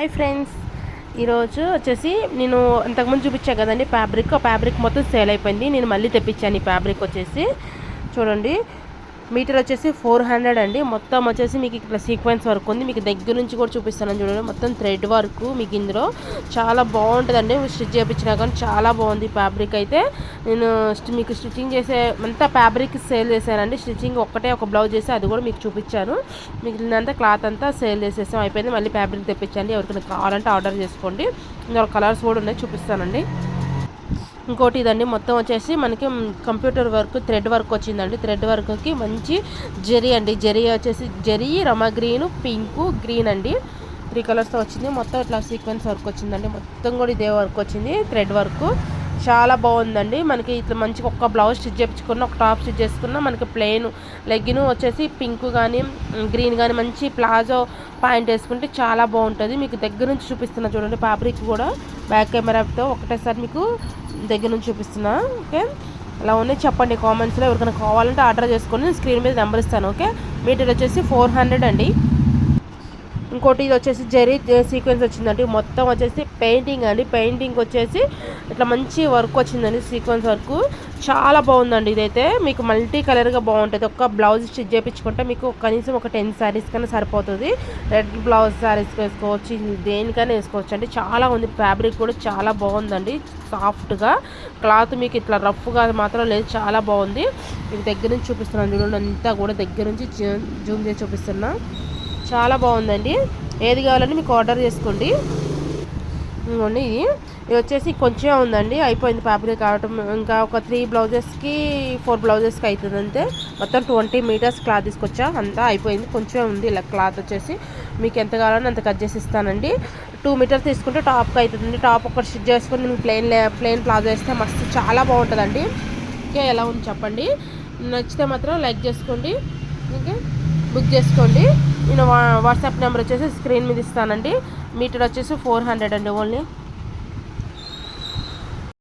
Hi friends, ఈరోజు వచ్చేసి నేను ఇంతకుముందు చూపించాను కదండి ఫ్యాబ్రిక్. ఆ ఫ్యాబ్రిక్ మొత్తం సేల్ అయిపోయింది. నేను మళ్ళీ తెప్పించాను ఈ ఫ్యాబ్రిక్ వచ్చేసి. చూడండి, మీటర్ వచ్చేసి 400 అండి. మొత్తం వచ్చేసి మీకు ఇట్లా సీక్వెన్స్ వర్క్ ఉంది. మీకు దగ్గర నుంచి కూడా చూపిస్తాను చూడండి. మొత్తం థ్రెడ్ వర్క్ మీకు ఇందులో చాలా బాగుంటుందండి. స్టిచ్ చేయించినా కానీ చాలా బాగుంది ఫ్యాబ్రిక్ అయితే. నేను మీకు స్టిచ్చింగ్ చేసే అంతా ఫ్యాబ్రిక్ సేల్ చేశానండి. స్టిచ్చింగ్ ఒక్కటే ఒక బ్లౌజ్ చేసి అది కూడా మీకు చూపించాను. మిగిలినంతా క్లాత్ అంతా సేల్ చేసేసాం, అయిపోయింది. మళ్ళీ ఫ్యాబ్రిక్ తెప్పించండి. ఎవరికైనా కావాలంటే ఆర్డర్ చేసుకోండి. ఇందులో కలర్స్ కూడా ఉన్నాయి, చూపిస్తానండి. ఇంకోటి ఇదండి, మొత్తం వచ్చేసి మనకి కంప్యూటర్ వర్క్ థ్రెడ్ వర్క్ వచ్చిందండి. థ్రెడ్ వర్క్కి మంచి జరీ అండి. జరీ వచ్చేసి zari, Rama green, pink, green అండి. 3 కలర్స్తో వచ్చింది. మొత్తం ఇట్లా సీక్వెన్స్ వర్క్ వచ్చిందండి. మొత్తం కూడా ఇదే వర్క్ వచ్చింది, థ్రెడ్ వర్క్. చాలా బాగుందండి. మనకి ఇట్లా మంచిగా ఒక బ్లౌజ్ స్టిచ్ చేయించుకున్న, ఒక టాప్ స్టిచ్ చేసుకున్న, మనకి ప్లెయిన్ లెగ్గిన్ వచ్చేసి పింక్ కానీ గ్రీన్ కానీ మంచి ప్లాజో పాయింట్ వేసుకుంటే చాలా బాగుంటుంది. మీకు దగ్గర నుంచి చూపిస్తున్నా చూడండి. ఫ్యాబ్రిక్ కూడా బ్యాక్ కెమెరాతో ఒకటేసారి మీకు దగ్గర నుంచి చూపిస్తున్నా. ఓకే, అలా ఉన్నాయి. చెప్పండి కామెంట్స్లో. ఎవరికైనా కావాలంటే ఆర్డర్ చేసుకొని స్క్రీన్ మీద నెంబర్ ఇస్తాను. ఓకే, మీటర్ వచ్చేసి 400 అండి. ఇంకోటి ఇది వచ్చేసి జరీ సీక్వెన్స్ వచ్చిందండి. మొత్తం వచ్చేసి పెయింటింగ్ అండి. పెయింటింగ్ వచ్చేసి ఇట్లా మంచి వర్క్ వచ్చిందండి, సీక్వెన్స్ వర్క్. చాలా బాగుందండి. ఇదైతే మీకు మల్టీ కలర్గా బాగుంటుంది. ఒక బ్లౌజ్ స్టిచ్ చేయించుకుంటే మీకు కనీసం ఒక 10 శారీస్ కన్నా సరిపోతుంది. రెడ్ బ్లౌజ్ శారీస్ వేసుకోవచ్చు, దేనికైనా వేసుకోవచ్చు అండి. చాలా ఉంది. ఫ్యాబ్రిక్ కూడా చాలా బాగుందండి, సాఫ్ట్గా. క్లాత్ మీకు ఇట్లా రఫ్గా మాత్రం లేదు, చాలా బాగుంది. మీకు దగ్గర నుంచి చూపిస్తున్నాను చూడండి. అంతా కూడా దగ్గర నుంచి జూమ్ చేసి చూపిస్తున్నా. చాలా బాగుందండి. ఏది కావాలని మీకు ఆర్డర్ చేసుకోండి. ఇదిగోండి, ఇది వచ్చేసి కొంచెం ఉందండి, అయిపోయింది ఫ్యాబ్రిక్ కావటం. ఇంకా ఒక 3 బ్లౌజెస్కి 4 బ్లౌజెస్కి అవుతుంది అంతే. మొత్తం 20 మీటర్స్ క్లాత్ తీసుకొచ్చా, అంతా అయిపోయింది. కొంచెం ఉంది ఇలా క్లాత్ వచ్చేసి. మీకు ఎంత కావాలని అంత కట్ చేసి ఇస్తానండి. 2 మీటర్స్ తీసుకుంటే టాప్కి అవుతుందండి. టాప్ ఒకటి స్టిచ్ చేసుకొని నేను ప్లెయిన్ ప్లాజో వేస్తే మస్తు చాలా బాగుంటుందండి. ఓకే, ఎలా ఉంది చెప్పండి. నచ్చితే మాత్రం లైక్ చేసుకోండి. ఓకే, బుక్ చేసుకోండి. నేను వాట్సాప్ నెంబర్ వచ్చేసి స్క్రీన్ మీద ఇస్తానండి. మీటర్ వచ్చేసి 400 అండి ఓన్లీ.